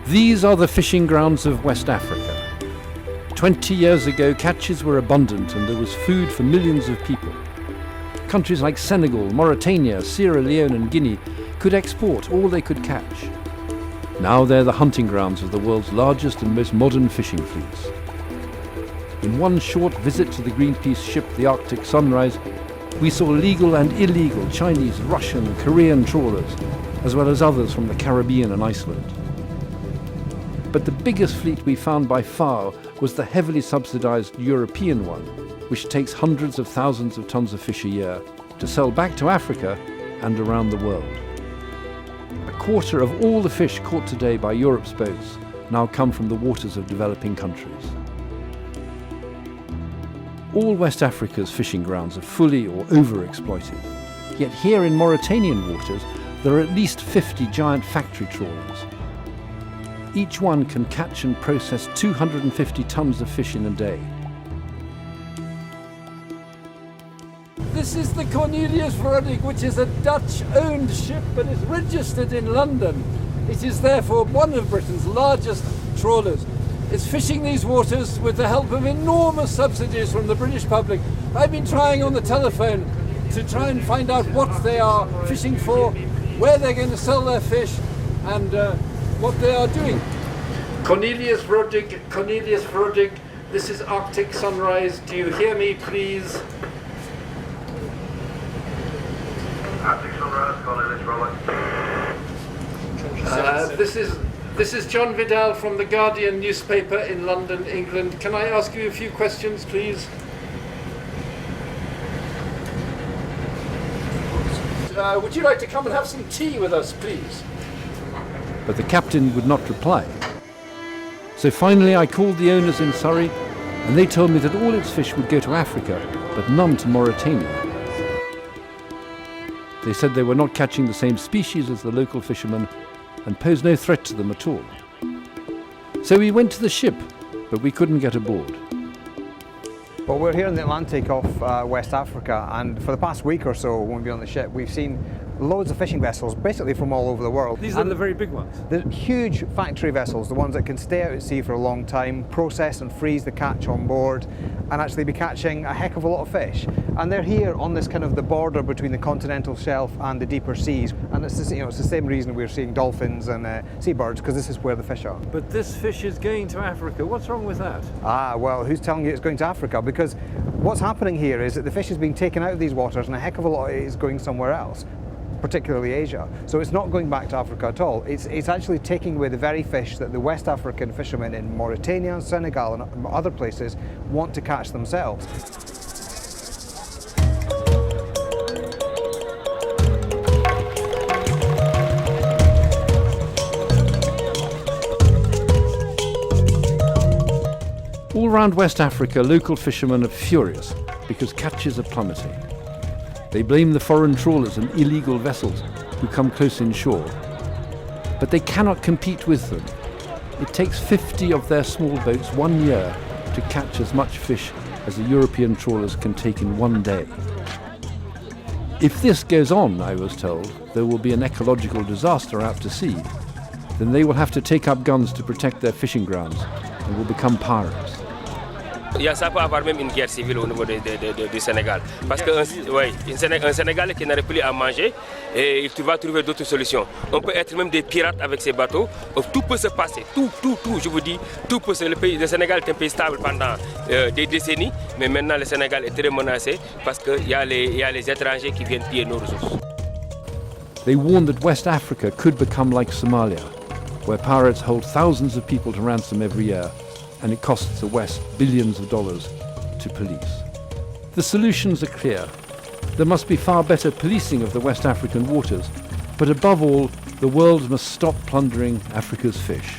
These are the fishing grounds of West Africa. 20 years ago, catches were abundant and there was food for millions of people. Countries like Senegal, Mauritania, Sierra Leone and Guinea could export all they could catch. Now they're the hunting grounds of the world's largest and most modern fishing fleets. In one short visit to the Greenpeace ship, the Arctic Sunrise, we saw legal and illegal Chinese, Russian, Korean trawlers, as well as others from the Caribbean and Iceland. But the biggest fleet we found by far was the heavily subsidized European one, which takes hundreds of thousands of tons of fish a year to sell back to Africa and around the world. A quarter of all the fish caught today by Europe's boats now come from the waters of developing countries. All West Africa's fishing grounds are fully or overexploited. Yet here in Mauritanian waters, there are at least 50 giant factory trawlers. Each one can catch and process 250 tons of fish in a day. This is the Cornelius Vrodig, which is a Dutch-owned ship but is registered in London. It is therefore one of Britain's largest trawlers. It's fishing these waters with the help of enormous subsidies from the British public. I've been trying on the telephone to try and find out what they are fishing for, where they're going to sell their fish, and what they are doing. Cornelius Vrodig, this is Arctic Sunrise. Do you hear me, please? Arctic Sunrise, Cornelius Vrodig. This is John Vidal from the Guardian newspaper in London, England. Can I ask you a few questions, please? Would you like to come and have some tea with us, please? But the captain would not reply. So finally I called the owners in Surrey, and they told me that all its fish would go to Africa, but none to Mauritania. They said they were not catching the same species as the local fishermen and posed no threat to them at all. So we went to the ship, but we couldn't get aboard. Well, we're here in the Atlantic off West Africa, and for the past week or so when we've been on the ship, we've seen loads of fishing vessels, basically from all over the world. These are the very big ones. The huge factory vessels, the ones that can stay out at sea for a long time, process and freeze the catch on board, and actually be catching a heck of a lot of fish. And they're here on this kind of the border between the continental shelf and the deeper seas. And it's the, it's the same reason we're seeing dolphins and seabirds, because this is where the fish are. But this fish is going to Africa. What's wrong with that? Ah, well, who's telling you it's going to Africa? Because what's happening here is that the fish is being taken out of these waters and a heck of a lot of it is going somewhere else, particularly Asia. So it's not going back to Africa at all. It's actually taking away the very fish that the West African fishermen in Mauritania, Senegal and other places want to catch themselves. All around West Africa, local fishermen are furious because catches are plummeting. They blame the foreign trawlers and illegal vessels who come close inshore. But they cannot compete with them. It takes 50 of their small boats 1 year to catch as much fish as the European trawlers can take in 1 day. If this goes on, I was told, there will be an ecological disaster out to sea. Then they will have to take up guns to protect their fishing grounds and will become pirates. Ça peut avoir même une guerre civile au niveau du Sénégal. Parce qu'un Sénégalais qui n'arrive plus à manger, et tu vas trouver d'autres solutions. On peut être même des pirates avec ces bateaux. Tout peut se passer. Tout, je vous dis, tout peut se passer. Le Sénégal est un pays stable pendant des décennies, mais maintenant le Sénégal est très menacé parce qu'il y a les étrangers qui viennent piller nos ressources. They warned that West Africa could become like Somalia, where pirates hold thousands of people to ransom every year, and it costs the West billions of dollars to police. The solutions are clear. There must be far better policing of the West African waters, but above all, the world must stop plundering Africa's fish.